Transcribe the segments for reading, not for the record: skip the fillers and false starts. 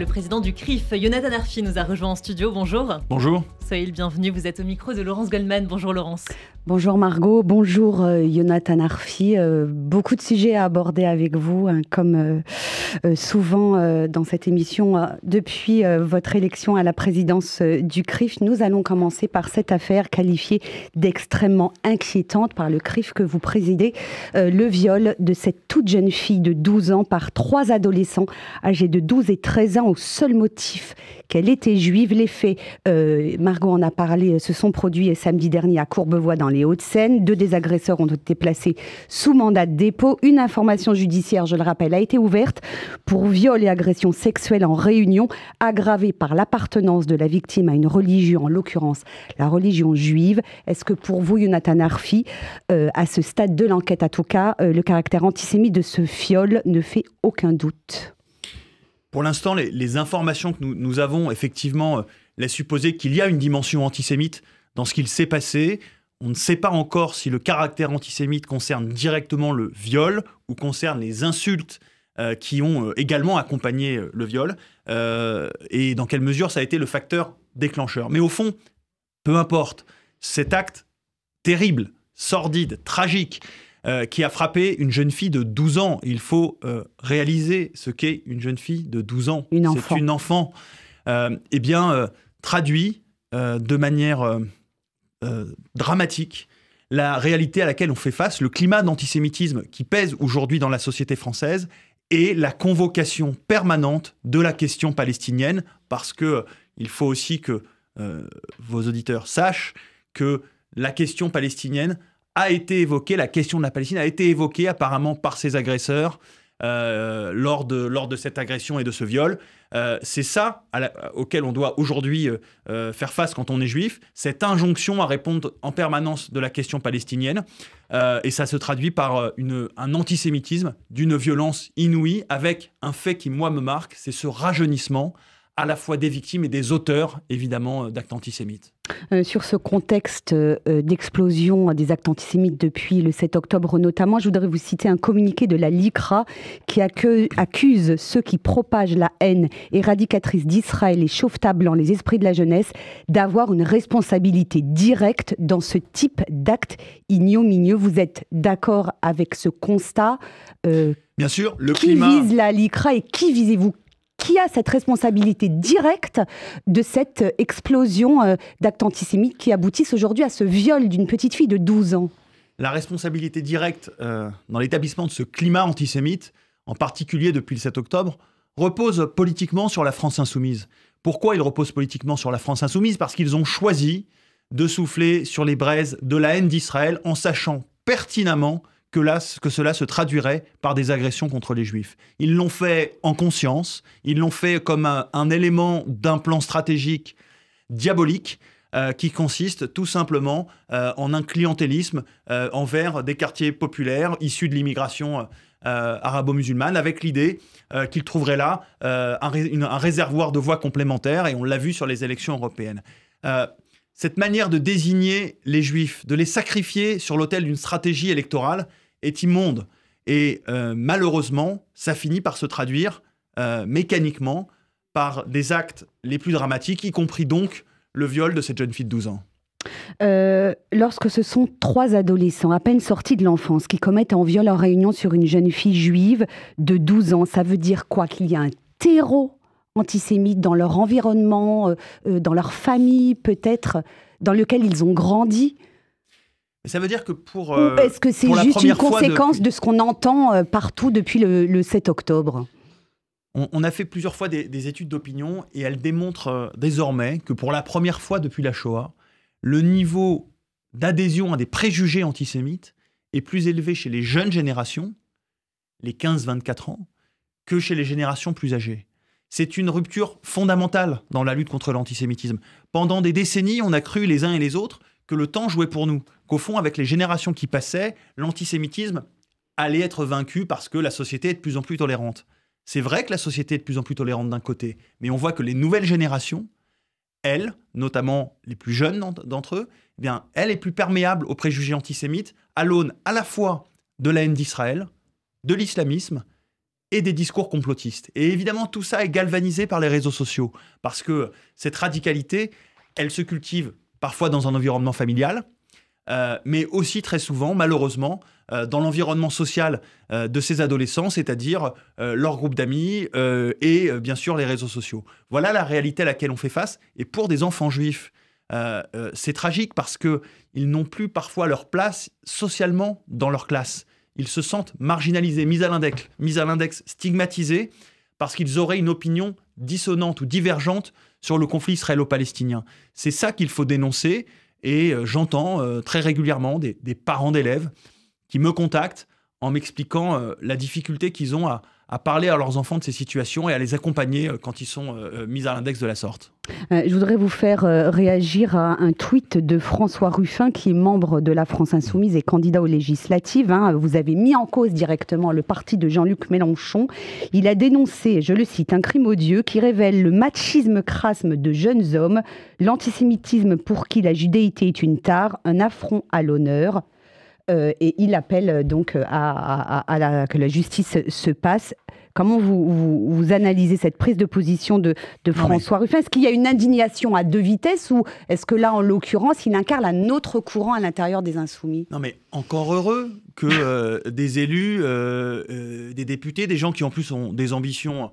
Le président du CRIF, Yonatan Arfi, nous a rejoint en studio. Bonjour. Bonjour. Soyez le bienvenu. Vous êtes au micro de Laurence Goldman. Bonjour Laurence. Bonjour Margot, bonjour Yonatan Arfi. Beaucoup de sujets à aborder avec vous, comme souvent dans cette émission. Depuis votre élection à la présidence du CRIF, nous allons commencer par cette affaire qualifiée d'extrêmement inquiétante par le CRIF que vous présidez. Le viol de cette toute jeune fille de 12 ans par 3 adolescents âgés de 12 et 13 ans au seul motif qu'elle était juive. Les faits, Margot en a parlé, se sont produits samedi dernier à Courbevoie dans les Hauts-de-Seine. 2 des agresseurs ont été placés sous mandat de dépôt. Une information judiciaire, je le rappelle, a été ouverte pour viol et agression sexuelle en réunion, aggravée par l'appartenance de la victime à une religion, en l'occurrence la religion juive. Est-ce que pour vous, Yonatan Arfi, à ce stade de l'enquête en tout cas, le caractère antisémite de ce viol ne fait aucun doute? Pour l'instant, les informations que nous avons effectivement laissent supposer qu'il y a une dimension antisémite dans ce qu'il s'est passé. On ne sait pas encore si le caractère antisémite concerne directement le viol ou concerne les insultes qui ont également accompagné le viol et dans quelle mesure ça a été le facteur déclencheur. Mais au fond, peu importe, cet acte terrible, sordide, tragique, qui a frappé une jeune fille de 12 ans. Il faut réaliser ce qu'est une jeune fille de 12 ans. C'est une enfant. Traduit de manière dramatique la réalité à laquelle on fait face, le climat d'antisémitisme qui pèse aujourd'hui dans la société française et la convocation permanente de la question palestinienne, parce qu'il faut aussi que vos auditeurs sachent que la question palestinienne a été évoquée, la question de la Palestine a été évoquée apparemment par ces agresseurs lors de cette agression et de ce viol. C'est ça auquel on doit aujourd'hui faire face quand on est juif, cette injonction à répondre en permanence de la question palestinienne. Et ça se traduit par un antisémitisme d'une violence inouïe, avec un fait qui, moi, me marque, c'est ce rajeunissement à la fois des victimes et des auteurs, évidemment, d'actes antisémites. Sur ce contexte d'explosion des actes antisémites depuis le 7 octobre notamment, je voudrais vous citer un communiqué de la LICRA qui accuse ceux qui propagent la haine éradicatrice d'Israël et chauffent à blanc les esprits de la jeunesse d'avoir une responsabilité directe dans ce type d'actes ignominieux. Vous êtes d'accord avec ce constat? Bien sûr, le qui climat... vise la LICRA et qui visez-vous? Qui a cette responsabilité directe de cette explosion d'actes antisémites qui aboutissent aujourd'hui à ce viol d'une petite fille de 12 ans? La responsabilité directe dans l'établissement de ce climat antisémite, en particulier depuis le 7 octobre, repose politiquement sur la France insoumise. Pourquoi il repose politiquement sur la France insoumise? Parce qu'ils ont choisi de souffler sur les braises de la haine d'Israël en sachant pertinemment que cela se traduirait par des agressions contre les Juifs. Ils l'ont fait en conscience, ils l'ont fait comme un élément d'un plan stratégique diabolique qui consiste tout simplement en un clientélisme envers des quartiers populaires issus de l'immigration arabo-musulmane, avec l'idée qu'ils trouveraient là un réservoir de voix complémentaires, et on l'a vu sur les élections européennes. Cette manière de désigner les Juifs, de les sacrifier sur l'autel d'une stratégie électorale, est immonde. Et malheureusement, ça finit par se traduire mécaniquement par des actes les plus dramatiques, y compris donc le viol de cette jeune fille de 12 ans. Lorsque ce sont 3 adolescents à peine sortis de l'enfance qui commettent un viol en réunion sur une jeune fille juive de 12 ans, ça veut dire quoi? Qu'il y a un terreau antisémite dans leur environnement, dans leur famille peut-être, dans lequel ils ont grandi? Ça veut dire que pour... Ou est-ce que c'est juste une conséquence de ce qu'on entend partout depuis le 7 octobre? On a fait plusieurs fois des études d'opinion et elles démontrent désormais que pour la première fois depuis la Shoah, le niveau d'adhésion à des préjugés antisémites est plus élevé chez les jeunes générations, les 15-24 ans, que chez les générations plus âgées. C'est une rupture fondamentale dans la lutte contre l'antisémitisme. Pendant des décennies, on a cru les uns et les autres que le temps jouait pour nous, qu'au fond, avec les générations qui passaient, l'antisémitisme allait être vaincu parce que la société est de plus en plus tolérante. C'est vrai que la société est de plus en plus tolérante d'un côté, mais on voit que les nouvelles générations, elles, notamment les plus jeunes d'entre eux, eh bien, elle est plus perméable aux préjugés antisémites, à l'aune à la fois de la haine d'Israël, de l'islamisme et des discours complotistes. Et évidemment, tout ça est galvanisé par les réseaux sociaux, parce que cette radicalité, elle se cultive parfois dans un environnement familial, mais aussi très souvent, malheureusement, dans l'environnement social de ces adolescents, c'est-à-dire leur groupe d'amis et bien sûr les réseaux sociaux. Voilà la réalité à laquelle on fait face. Et pour des enfants juifs, c'est tragique parce qu'ils n'ont plus parfois leur place socialement dans leur classe. Ils se sentent marginalisés, mis à l'index, stigmatisés, parce qu'ils auraient une opinion dissonante ou divergente sur le conflit israélo-palestinien. C'est ça qu'il faut dénoncer. Et j'entends très régulièrement des parents d'élèves qui me contactent en m'expliquant la difficulté qu'ils ont à parler à leurs enfants de ces situations et à les accompagner quand ils sont mis à l'index de la sorte. Je voudrais vous faire réagir à un tweet de François Ruffin, qui est membre de la France Insoumise et candidat aux législatives. Vous avez mis en cause directement le parti de Jean-Luc Mélenchon. Il a dénoncé, je le cite, un crime odieux qui révèle le machisme crasme de jeunes hommes, l'antisémitisme pour qui la judéité est une tare, un affront à l'honneur. Et il appelle donc que la justice se passe. Comment vous analysez cette prise de position de François Ruffin ? Est-ce qu'il y a une indignation à deux vitesses, ou est-ce que là, en l'occurrence, il incarne un autre courant à l'intérieur des Insoumis ? Non, mais encore heureux que des élus, des députés, des gens qui en plus ont des ambitions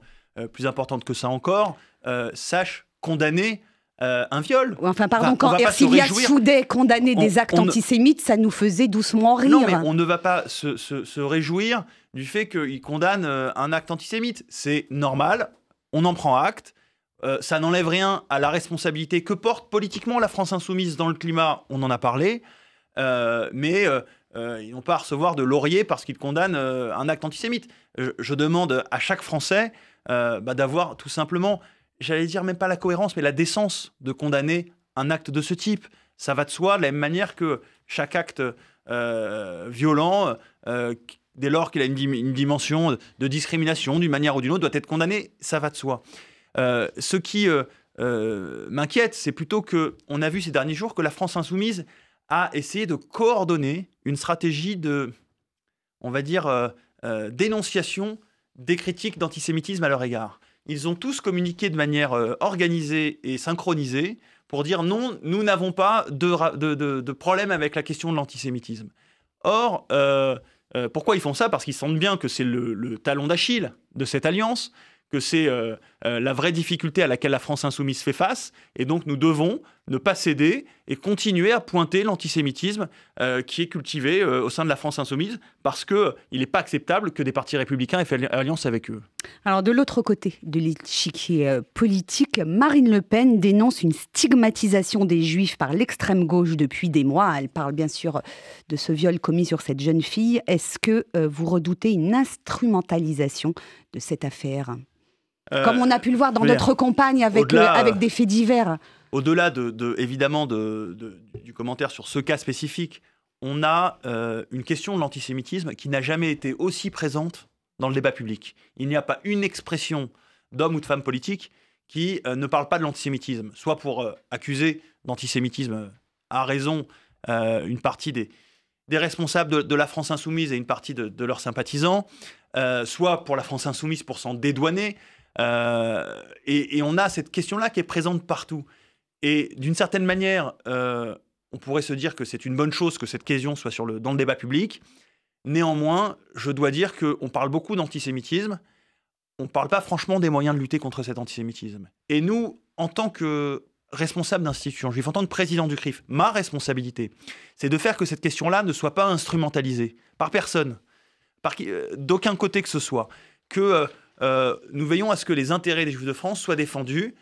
plus importantes que ça encore, sachent condamner un viol. Enfin, pardon, quand Ercilia Soudet condamnait des actes antisémites, ça nous faisait doucement rire. Non, mais on ne va pas se réjouir du fait qu'il condamne un acte antisémite. C'est normal, on en prend acte. Ça n'enlève rien à la responsabilité que porte politiquement la France Insoumise dans le climat, on en a parlé. Mais ils n'ont pas à recevoir de laurier parce qu'ils condamnent un acte antisémite. Je demande à chaque Français d'avoir tout simplement, j'allais dire même pas la cohérence, mais la décence de condamner un acte de ce type. Ça va de soi, de la même manière que chaque acte violent, dès lors qu'il a une dimension de discrimination d'une manière ou d'une autre, doit être condamné, ça va de soi. Ce qui m'inquiète, c'est plutôt qu'on a vu ces derniers jours que la France Insoumise a essayé de coordonner une stratégie de, on va dire, dénonciation des critiques d'antisémitisme à leur égard. Ils ont tous communiqué de manière organisée et synchronisée pour dire non, nous n'avons pas de problème avec la question de l'antisémitisme. Or, pourquoi ils font ça ? Parce qu'ils sentent bien que c'est le talon d'Achille de cette alliance, que c'est la vraie difficulté à laquelle la France Insoumise fait face. Et donc, nous devons ne pas céder et continuer à pointer l'antisémitisme qui est cultivé au sein de la France Insoumise, parce qu'il n'est pas acceptable que des partis républicains aient fait alliance avec eux. Alors, de l'autre côté de l'échiquier politique, Marine Le Pen dénonce une stigmatisation des Juifs par l'extrême gauche depuis des mois. Elle parle bien sûr de ce viol commis sur cette jeune fille. Est-ce que vous redoutez une instrumentalisation de cette affaire ? Comme on a pu le voir dans d'autres campagnes avec des faits divers. Au-delà évidemment du commentaire sur ce cas spécifique, on a une question de l'antisémitisme qui n'a jamais été aussi présente dans le débat public. Il n'y a pas une expression d'homme ou de femme politique qui ne parle pas de l'antisémitisme, soit pour accuser d'antisémitisme à raison une partie des responsables de la France Insoumise et une partie de leurs sympathisants, soit pour la France Insoumise pour s'en dédouaner. Et on a cette question-là qui est présente partout. Et d'une certaine manière, on pourrait se dire que c'est une bonne chose que cette question soit dans le débat public. Néanmoins, je dois dire qu'on parle beaucoup d'antisémitisme. On ne parle pas franchement des moyens de lutter contre cet antisémitisme. Et nous, en tant que responsable d'institution juive, en tant que président du CRIF, ma responsabilité, c'est de faire que cette question-là ne soit pas instrumentalisée par personne, d'aucun côté que ce soit, que nous veillons à ce que les intérêts des Juifs de France soient défendus,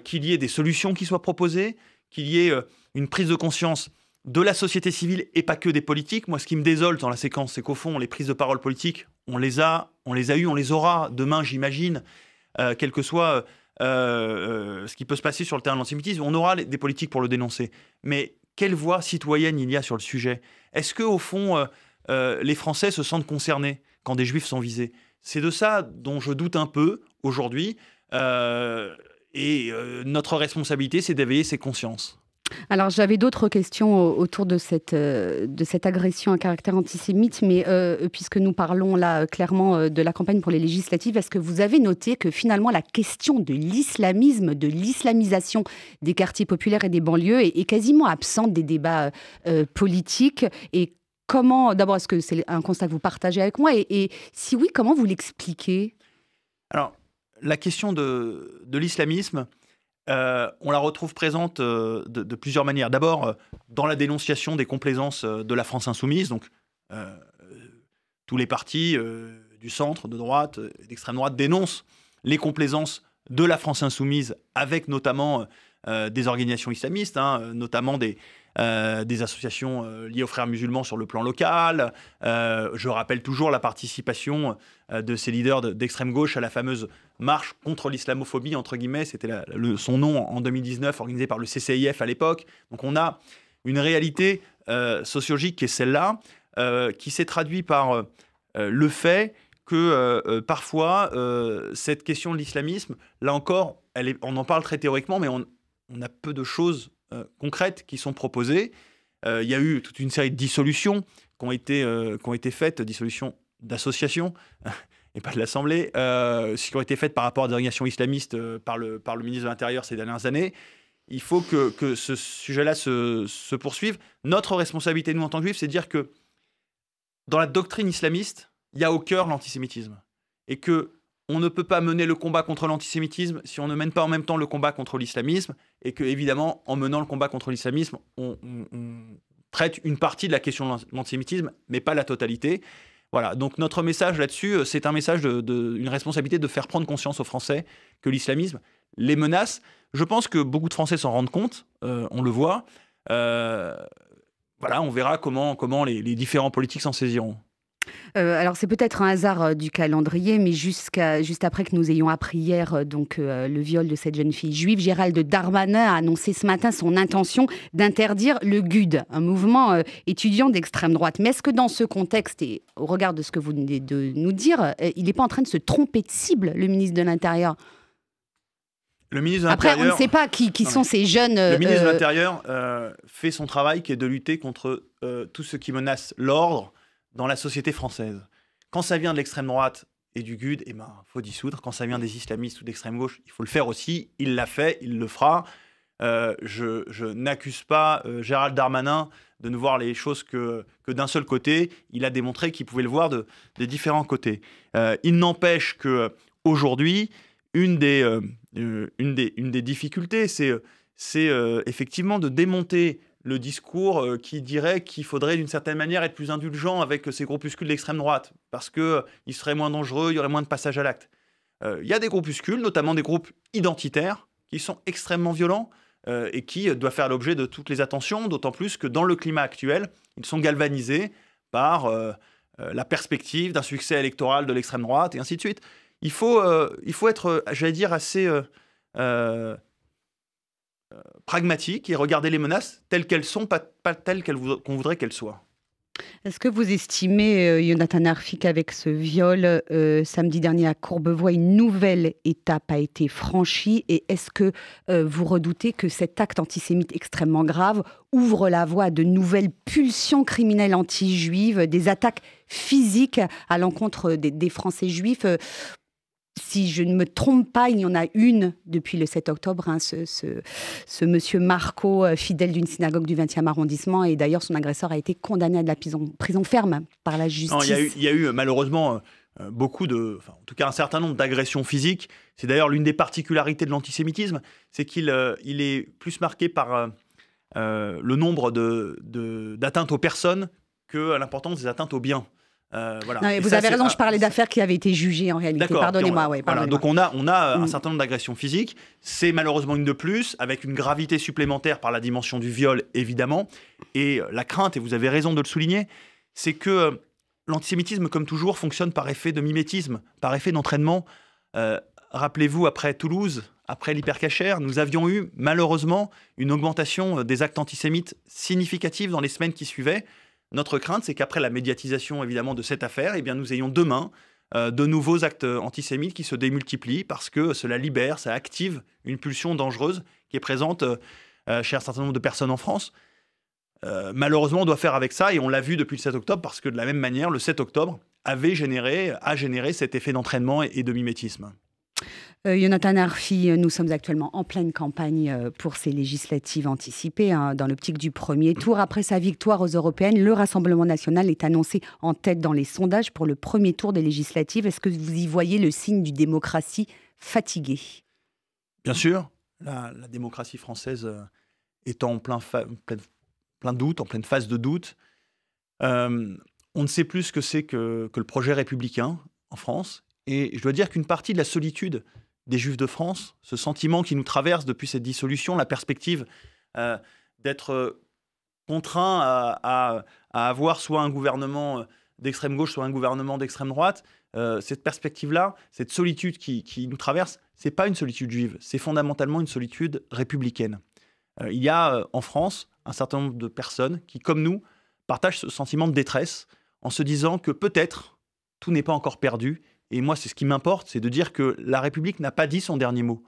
qu'il y ait des solutions qui soient proposées, qu'il y ait une prise de conscience de la société civile et pas que des politiques. Moi, ce qui me désole dans la séquence, c'est qu'au fond, les prises de parole politiques, on les a eues, on les aura demain, j'imagine, quel que soit ce qui peut se passer sur le terrain de l'antisémitisme. On aura des politiques pour le dénoncer. Mais quelle voix citoyenne il y a sur le sujet ? Est-ce qu'au fond, les Français se sentent concernés quand des Juifs sont visés ? C'est de ça dont je doute un peu aujourd'hui. Et notre responsabilité, c'est d'éveiller ces consciences. Alors, j'avais d'autres questions autour de cette agression à caractère antisémite, mais puisque nous parlons là clairement de la campagne pour les législatives, est-ce que vous avez noté que finalement la question de l'islamisme, de l'islamisation des quartiers populaires et des banlieues est quasiment absente des débats politiques et comment, d'abord, est-ce que c'est un constat que vous partagez avec moi et si oui, comment vous l'expliquez? Alors, la question de l'islamisme, on la retrouve présente de plusieurs manières. D'abord, dans la dénonciation des complaisances de la France insoumise, donc tous les partis du centre, de droite, d'extrême droite dénoncent les complaisances de la France insoumise avec notamment des organisations islamistes, notamment des associations liées aux frères musulmans sur le plan local. Je rappelle toujours la participation de ces leaders d'extrême gauche à la fameuse marche contre l'islamophobie, entre guillemets, c'était son nom en 2019, organisé par le CCIF à l'époque. Donc on a une réalité sociologique qui est celle-là, qui s'est traduite par le fait que parfois, cette question de l'islamisme, là encore, on en parle très théoriquement, mais on a peu de choses concrètes qui sont proposées. Il y a eu toute une série de dissolutions qui ont été faites, dissolutions d'associations et pas de l'Assemblée, qui ont été faites par rapport à des organisations islamistes par le ministre de l'Intérieur ces dernières années. Il faut que ce sujet-là se poursuive. Notre responsabilité, nous, en tant que juifs, c'est de dire que dans la doctrine islamiste, il y a au cœur l'antisémitisme. Et qu'on ne peut pas mener le combat contre l'antisémitisme si on ne mène pas en même temps le combat contre l'islamisme. Et que, évidemment, en menant le combat contre l'islamisme, on traite une partie de la question de l'antisémitisme, mais pas la totalité. Voilà, donc notre message là-dessus, c'est un message une responsabilité de faire prendre conscience aux Français que l'islamisme les menace. Je pense que beaucoup de Français s'en rendent compte, on le voit. Voilà, on verra comment les différents politiques s'en saisiront. Alors c'est peut-être un hasard du calendrier, mais juste après que nous ayons appris hier le viol de cette jeune fille juive, Gérald Darmanin a annoncé ce matin son intention d'interdire le GUD, un mouvement étudiant d'extrême droite. Mais est-ce que dans ce contexte, et au regard de ce que vous venez de nous dire, il n'est pas en train de se tromper de cible, le ministre de l'Intérieur ? Le ministre de Après, l'Intérieur, on ne sait pas qui sont ces jeunes... Le ministre de l'Intérieur fait son travail qui est de lutter contre tout ce qui menace l'ordre dans la société française. Quand ça vient de l'extrême droite et du GUD, faut dissoudre. Quand ça vient des islamistes ou d'extrême gauche, il faut le faire aussi. Il l'a fait, il le fera. Je n'accuse pas Gérald Darmanin de ne voir les choses que d'un seul côté. Il a démontré qu'il pouvait le voir des différents côtés. Il n'empêche qu'aujourd'hui, une des difficultés, c'est effectivement de démonter le discours qui dirait qu'il faudrait d'une certaine manière être plus indulgent avec ces groupuscules d'extrême droite, parce qu'ils seraient moins dangereux, il y aurait moins de passage à l'acte. Il y a des groupuscules, notamment des groupes identitaires, qui sont extrêmement violents et qui doivent faire l'objet de toutes les attentions, d'autant plus que dans le climat actuel, ils sont galvanisés par la perspective d'un succès électoral de l'extrême droite, et ainsi de suite. Il faut être, j'allais dire, assez pragmatique et regarder les menaces telles qu'elles sont, pas telles qu'on voudrait qu'elles soient. Est-ce que vous estimez, Yonatan Arfi, qu'avec ce viol samedi dernier à Courbevoie, une nouvelle étape a été franchie? Et est-ce que vous redoutez que cet acte antisémite extrêmement grave ouvre la voie à de nouvelles pulsions criminelles anti-juives, des attaques physiques à l'encontre des Français juifs? Si je ne me trompe pas, il y en a une depuis le 7 octobre, ce monsieur Marco, fidèle d'une synagogue du 20e arrondissement, et d'ailleurs son agresseur a été condamné à de la prison ferme par la justice. Non, il y a eu malheureusement en tout cas un certain nombre d'agressions physiques. C'est d'ailleurs l'une des particularités de l'antisémitisme, c'est qu'il est plus marqué par le nombre d'atteintes aux personnes que l'importance des atteintes aux biens. Voilà. Non, vous avez raison, je parlais d'affaires qui avaient été jugées en réalité. Pardonnez-moi. Voilà, donc on a un certain nombre d'agressions physiques. C'est malheureusement une de plus, avec une gravité supplémentaire par la dimension du viol, évidemment. Et la crainte, et vous avez raison de le souligner, c'est que l'antisémitisme, comme toujours, fonctionne par effet de mimétisme, par effet d'entraînement. Rappelez-vous, après Toulouse, après l'hypercacher, nous avions eu malheureusement une augmentation des actes antisémites significative dans les semaines qui suivaient. Notre crainte, c'est qu'après la médiatisation évidemment de cette affaire, nous ayons demain de nouveaux actes antisémites qui se démultiplient parce que cela libère, ça active une pulsion dangereuse qui est présente chez un certain nombre de personnes en France. Malheureusement, on doit faire avec ça, et on l'a vu depuis le 7 octobre, parce que de la même manière, le 7 octobre a généré cet effet d'entraînement et de mimétisme. Jonathan Arfi, nous sommes actuellement en pleine campagne pour ces législatives anticipées, dans l'optique du premier tour. Après sa victoire aux européennes, le Rassemblement national est annoncé en tête dans les sondages pour le premier tour des législatives. Est-ce que vous y voyez le signe d'une démocratie fatiguée ? Bien sûr, la démocratie française est en plein doute, en pleine phase de doute. On ne sait plus ce que c'est que le projet républicain en France. Et je dois dire qu'une partie de la solitude des Juifs de France, ce sentiment qui nous traverse depuis cette dissolution, la perspective d'être contraint à avoir soit un gouvernement d'extrême gauche, soit un gouvernement d'extrême droite, cette perspective-là, cette solitude qui nous traverse, ce n'est pas une solitude juive, c'est fondamentalement une solitude républicaine. Il y a en France un certain nombre de personnes qui, comme nous, partagent ce sentiment de détresse en se disant que peut-être tout n'est pas encore perdu. Et moi, c'est ce qui m'importe, c'est de dire que la République n'a pas dit son dernier mot.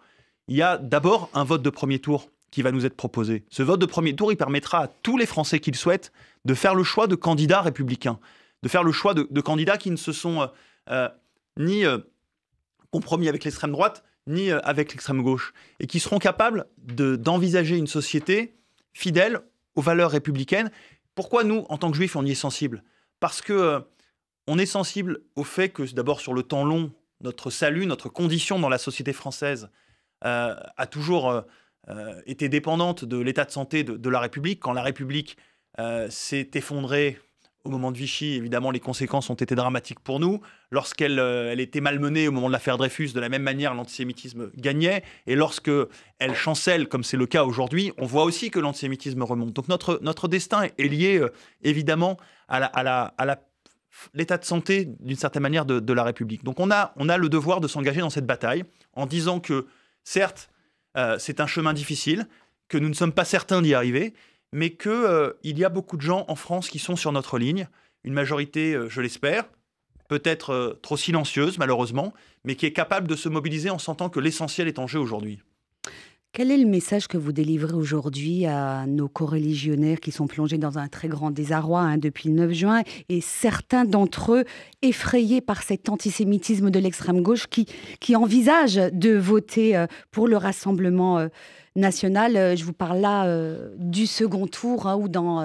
Il y a d'abord un vote de premier tour qui va nous être proposé. Ce vote de premier tour, il permettra à tous les Français qui le souhaitent de faire le choix de candidats républicains, de faire le choix de candidats qui ne se sont ni compromis avec l'extrême droite, ni avec l'extrême gauche, et qui seront capables d'envisager une société fidèle aux valeurs républicaines. Pourquoi nous, en tant que Juifs, on y est sensible ? Parce que on est sensible au fait que, d'abord, sur le temps long, notre salut, notre condition dans la société française a toujours été dépendante de l'état de santé de la République. Quand la République s'est effondrée au moment de Vichy, évidemment, les conséquences ont été dramatiques pour nous. Lorsqu'elle elle était malmenée au moment de l'affaire Dreyfus, de la même manière, l'antisémitisme gagnait. Et lorsqu'elle chancelle, comme c'est le cas aujourd'hui, on voit aussi que l'antisémitisme remonte. Donc notre destin est lié, évidemment, à l'état de santé, d'une certaine manière, de la République. Donc on a le devoir de s'engager dans cette bataille en disant que, certes, c'est un chemin difficile, que nous ne sommes pas certains d'y arriver, mais qu'il y a beaucoup de gens en France qui sont sur notre ligne, une majorité, je l'espère, peut-être trop silencieuse, malheureusement, mais qui est capable de se mobiliser en sentant que l'essentiel est en jeu aujourd'hui. Quel est le message que vous délivrez aujourd'hui à nos coreligionnaires qui sont plongés dans un très grand désarroi depuis le 9 juin et certains d'entre eux effrayés par cet antisémitisme de l'extrême gauche qui envisagent de voter pour le Rassemblement national? Je vous parle là du second tour où dans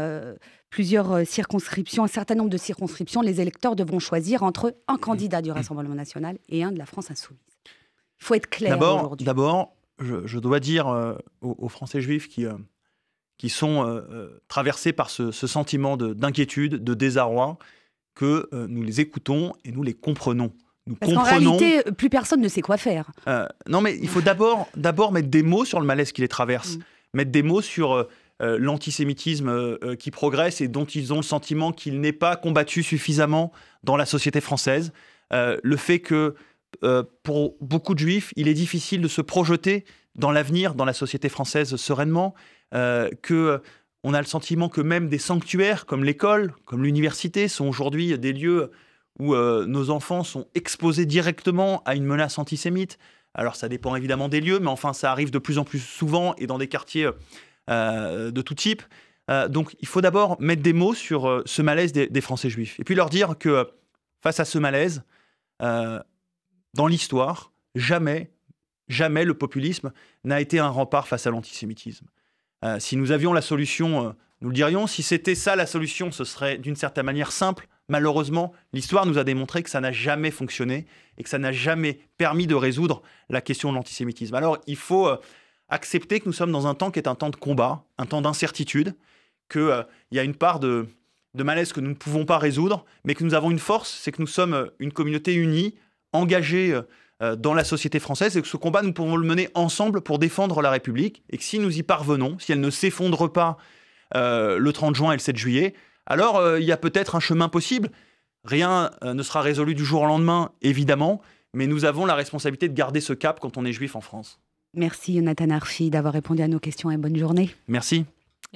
plusieurs circonscriptions, un certain nombre de circonscriptions, les électeurs devront choisir entre un candidat du Rassemblement national et un de la France insoumise. Il faut être clair aujourd'hui. D'abord, je dois dire aux Français juifs qui sont traversés par ce sentiment d'inquiétude, de désarroi, que nous les écoutons et nous les comprenons. Parce qu'en réalité, plus personne ne sait quoi faire. Non, mais il faut d'abord mettre des mots sur le malaise qui les traverse, mettre des mots sur l'antisémitisme qui progresse et dont ils ont le sentiment qu'il n'est pas combattu suffisamment dans la société française. Le fait que pour beaucoup de juifs, il est difficile de se projeter dans l'avenir, dans la société française sereinement, qu'on a le sentiment que même des sanctuaires comme l'école, comme l'université, sont aujourd'hui des lieux où nos enfants sont exposés directement à une menace antisémite. Alors ça dépend évidemment des lieux, mais enfin ça arrive de plus en plus souvent et dans des quartiers de tout type. Donc il faut d'abord mettre des mots sur ce malaise des Français juifs. Et puis leur dire que face à ce malaise, dans l'histoire, jamais le populisme n'a été un rempart face à l'antisémitisme. Si nous avions la solution, nous le dirions. Si c'était ça la solution, ce serait d'une certaine manière simple. Malheureusement, l'histoire nous a démontré que ça n'a jamais fonctionné et que ça n'a jamais permis de résoudre la question de l'antisémitisme. Alors, il faut accepter que nous sommes dans un temps qui est un temps de combat, un temps d'incertitude, qu'il y a une part de malaise que nous ne pouvons pas résoudre, mais que nous avons une force, c'est que nous sommes une communauté unie, engagée dans la société française, et que ce combat, nous pouvons le mener ensemble pour défendre la République, et que si nous y parvenons, si elle ne s'effondre pas le 30 juin et le 7 juillet, alors il y a peut-être un chemin possible. Rien ne sera résolu du jour au lendemain, évidemment, mais nous avons la responsabilité de garder ce cap quand on est juif en France. Merci Jonathan Arfi d'avoir répondu à nos questions et bonne journée. Merci.